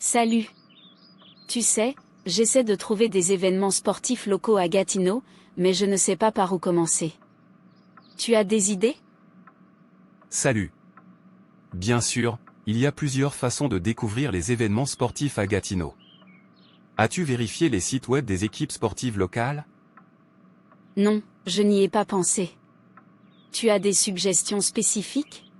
Salut. Tu sais, j'essaie de trouver des événements sportifs locaux à Gatineau, mais je ne sais pas par où commencer. Tu as des idées? Salut. Bien sûr, il y a plusieurs façons de découvrir les événements sportifs à Gatineau. As-tu vérifié les sites web des équipes sportives locales? Non, je n'y ai pas pensé. Tu as des suggestions spécifiques?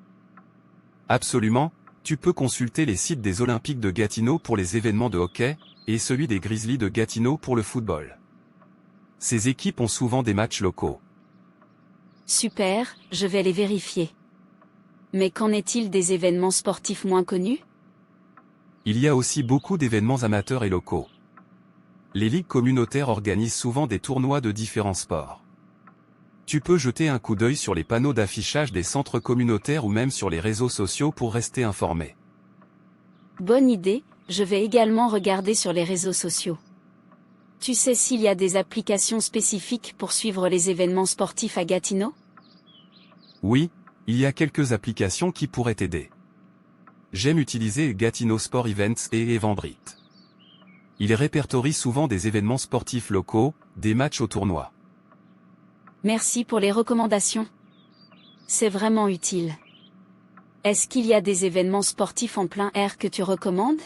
Absolument, tu peux consulter les sites des Olympiques de Gatineau pour les événements de hockey, et celui des Grizzlies de Gatineau pour le football. Ces équipes ont souvent des matchs locaux. Super, je vais les vérifier. Mais qu'en est-il des événements sportifs moins connus? Il y a aussi beaucoup d'événements amateurs et locaux. Les ligues communautaires organisent souvent des tournois de différents sports. Tu peux jeter un coup d'œil sur les panneaux d'affichage des centres communautaires ou même sur les réseaux sociaux pour rester informé. Bonne idée, je vais également regarder sur les réseaux sociaux. Tu sais s'il y a des applications spécifiques pour suivre les événements sportifs à Gatineau? Oui, il y a quelques applications qui pourraient t'aider. J'aime utiliser Gatineau Sport Events et Eventbrite. Il répertorie souvent des événements sportifs locaux, des matchs au tournoi. Merci pour les recommandations. C'est vraiment utile. Est-ce qu'il y a des événements sportifs en plein air que tu recommandes?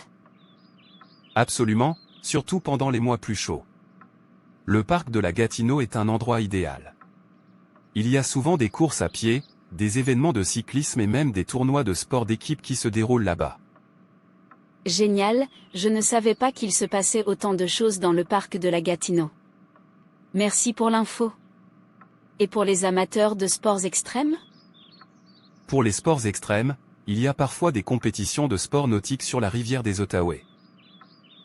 Absolument, surtout pendant les mois plus chauds. Le parc de la Gatineau est un endroit idéal. Il y a souvent des courses à pied, des événements de cyclisme et même des tournois de sport d'équipe qui se déroulent là-bas. Génial, je ne savais pas qu'il se passait autant de choses dans le parc de la Gatineau. Merci pour l'info. Et pour les amateurs de sports extrêmes? Pour les sports extrêmes, il y a parfois des compétitions de sport nautique sur la rivière des Outaouais.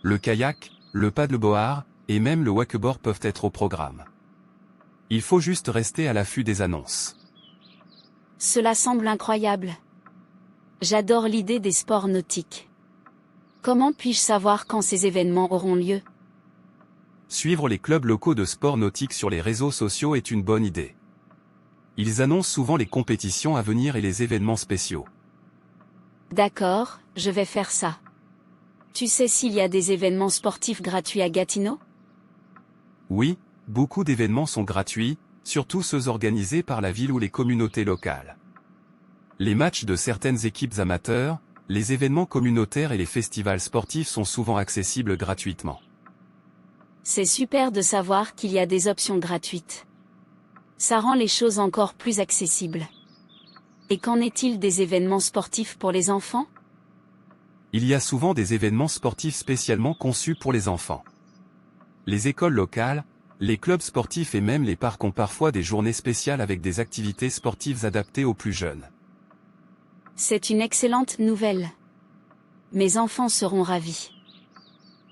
Le kayak, le paddleboard, et même le wakeboard peuvent être au programme. Il faut juste rester à l'affût des annonces. Cela semble incroyable. J'adore l'idée des sports nautiques. Comment puis-je savoir quand ces événements auront lieu? Suivre les clubs locaux de sport nautique sur les réseaux sociaux est une bonne idée. Ils annoncent souvent les compétitions à venir et les événements spéciaux. D'accord, je vais faire ça. Tu sais s'il y a des événements sportifs gratuits à Gatineau? Oui, beaucoup d'événements sont gratuits, surtout ceux organisés par la ville ou les communautés locales. Les matchs de certaines équipes amateurs, les événements communautaires et les festivals sportifs sont souvent accessibles gratuitement. C'est super de savoir qu'il y a des options gratuites. Ça rend les choses encore plus accessibles. Et qu'en est-il des événements sportifs pour les enfants? Il y a souvent des événements sportifs spécialement conçus pour les enfants. Les écoles locales, les clubs sportifs et même les parcs ont parfois des journées spéciales avec des activités sportives adaptées aux plus jeunes. C'est une excellente nouvelle. Mes enfants seront ravis.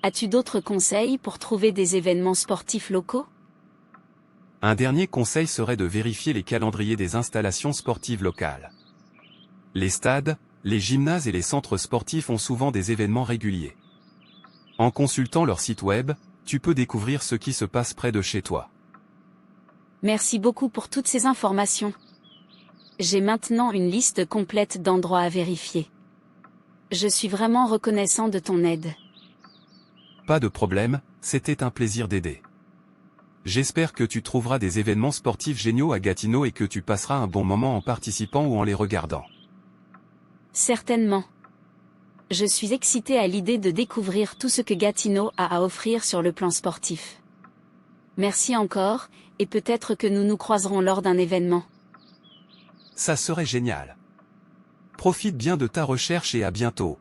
As-tu d'autres conseils pour trouver des événements sportifs locaux? Un dernier conseil serait de vérifier les calendriers des installations sportives locales. Les stades, les gymnases et les centres sportifs ont souvent des événements réguliers. En consultant leur site web, tu peux découvrir ce qui se passe près de chez toi. Merci beaucoup pour toutes ces informations. J'ai maintenant une liste complète d'endroits à vérifier. Je suis vraiment reconnaissant de ton aide. Pas de problème, c'était un plaisir d'aider. J'espère que tu trouveras des événements sportifs géniaux à Gatineau et que tu passeras un bon moment en participant ou en les regardant. Certainement. Je suis excitée à l'idée de découvrir tout ce que Gatineau a à offrir sur le plan sportif. Merci encore, et peut-être que nous nous croiserons lors d'un événement. Ça serait génial. Profite bien de ta recherche et à bientôt.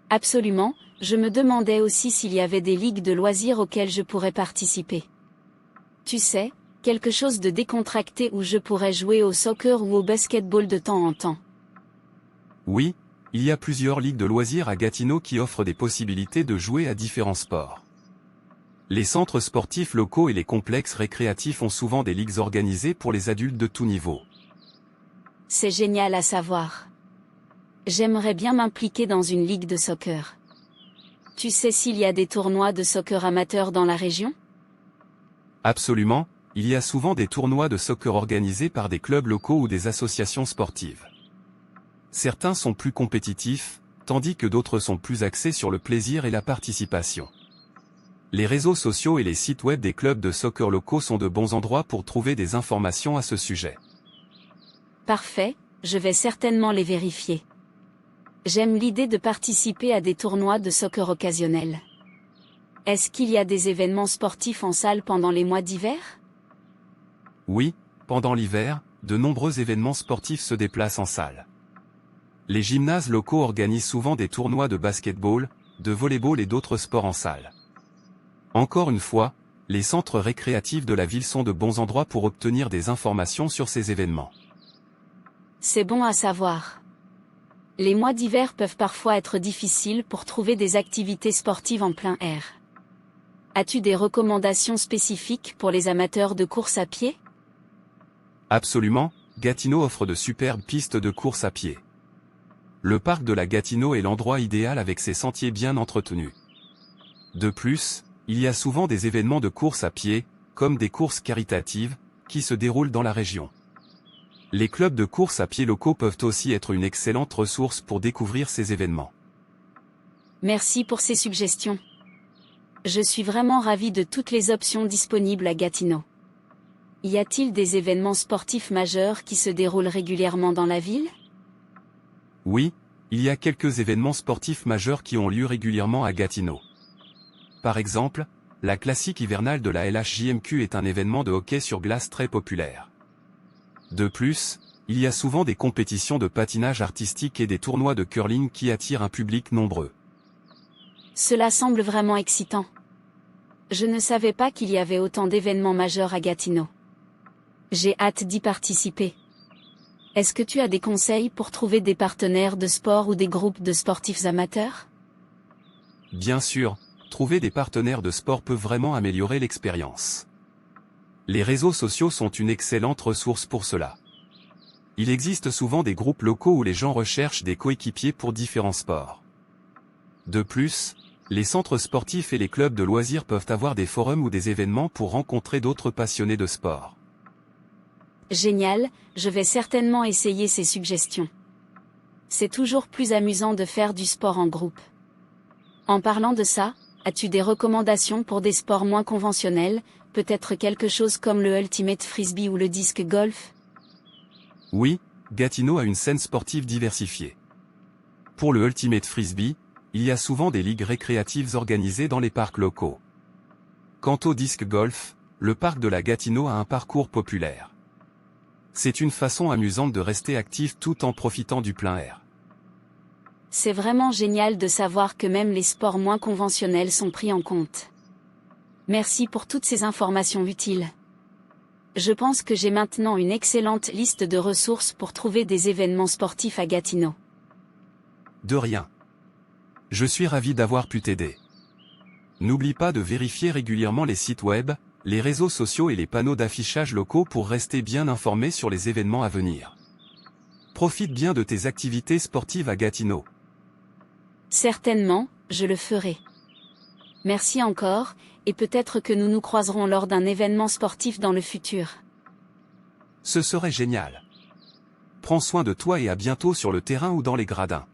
Absolument, je me demandais aussi s'il y avait des ligues de loisirs auxquelles je pourrais participer. Tu sais, quelque chose de décontracté où je pourrais jouer au soccer ou au basketball de temps en temps. Oui, il y a plusieurs ligues de loisirs à Gatineau qui offrent des possibilités de jouer à différents sports. Les centres sportifs locaux et les complexes récréatifs ont souvent des ligues organisées pour les adultes de tout niveau. C'est génial à savoir. J'aimerais bien m'impliquer dans une ligue de soccer. Tu sais s'il y a des tournois de soccer amateurs dans la région? Absolument, il y a souvent des tournois de soccer organisés par des clubs locaux ou des associations sportives. Certains sont plus compétitifs, tandis que d'autres sont plus axés sur le plaisir et la participation. Les réseaux sociaux et les sites web des clubs de soccer locaux sont de bons endroits pour trouver des informations à ce sujet. Parfait, je vais certainement les vérifier. J'aime l'idée de participer à des tournois de soccer occasionnels. Est-ce qu'il y a des événements sportifs en salle pendant les mois d'hiver? Oui, pendant l'hiver, de nombreux événements sportifs se déplacent en salle. Les gymnases locaux organisent souvent des tournois de basketball, de volleyball et d'autres sports en salle. Encore une fois, les centres récréatifs de la ville sont de bons endroits pour obtenir des informations sur ces événements. C'est bon à savoir. Les mois d'hiver peuvent parfois être difficiles pour trouver des activités sportives en plein air. As-tu des recommandations spécifiques pour les amateurs de course à pied? Absolument, Gatineau offre de superbes pistes de course à pied. Le parc de la Gatineau est l'endroit idéal avec ses sentiers bien entretenus. De plus, il y a souvent des événements de course à pied, comme des courses caritatives, qui se déroulent dans la région. Les clubs de course à pied locaux peuvent aussi être une excellente ressource pour découvrir ces événements. Merci pour ces suggestions. Je suis vraiment ravi de toutes les options disponibles à Gatineau. Y a-t-il des événements sportifs majeurs qui se déroulent régulièrement dans la ville? Oui, il y a quelques événements sportifs majeurs qui ont lieu régulièrement à Gatineau. Par exemple, la classique hivernale de la LHJMQ est un événement de hockey sur glace très populaire. De plus, il y a souvent des compétitions de patinage artistique et des tournois de curling qui attirent un public nombreux. Cela semble vraiment excitant. Je ne savais pas qu'il y avait autant d'événements majeurs à Gatineau. J'ai hâte d'y participer. Est-ce que tu as des conseils pour trouver des partenaires de sport ou des groupes de sportifs amateurs? Bien sûr, trouver des partenaires de sport peut vraiment améliorer l'expérience. Les réseaux sociaux sont une excellente ressource pour cela. Il existe souvent des groupes locaux où les gens recherchent des coéquipiers pour différents sports. De plus, les centres sportifs et les clubs de loisirs peuvent avoir des forums ou des événements pour rencontrer d'autres passionnés de sport. Génial, je vais certainement essayer ces suggestions. C'est toujours plus amusant de faire du sport en groupe. En parlant de ça, as-tu des recommandations pour des sports moins conventionnels, peut-être quelque chose comme le Ultimate Frisbee ou le disc golf? Oui, Gatineau a une scène sportive diversifiée. Pour le Ultimate Frisbee, il y a souvent des ligues récréatives organisées dans les parcs locaux. Quant au disc golf, le parc de la Gatineau a un parcours populaire. C'est une façon amusante de rester actif tout en profitant du plein air. C'est vraiment génial de savoir que même les sports moins conventionnels sont pris en compte. Merci pour toutes ces informations utiles. Je pense que j'ai maintenant une excellente liste de ressources pour trouver des événements sportifs à Gatineau. De rien. Je suis ravi d'avoir pu t'aider. N'oublie pas de vérifier régulièrement les sites web, les réseaux sociaux et les panneaux d'affichage locaux pour rester bien informé sur les événements à venir. Profite bien de tes activités sportives à Gatineau. Certainement, je le ferai. Merci encore, et peut-être que nous nous croiserons lors d'un événement sportif dans le futur. Ce serait génial. Prends soin de toi et à bientôt sur le terrain ou dans les gradins.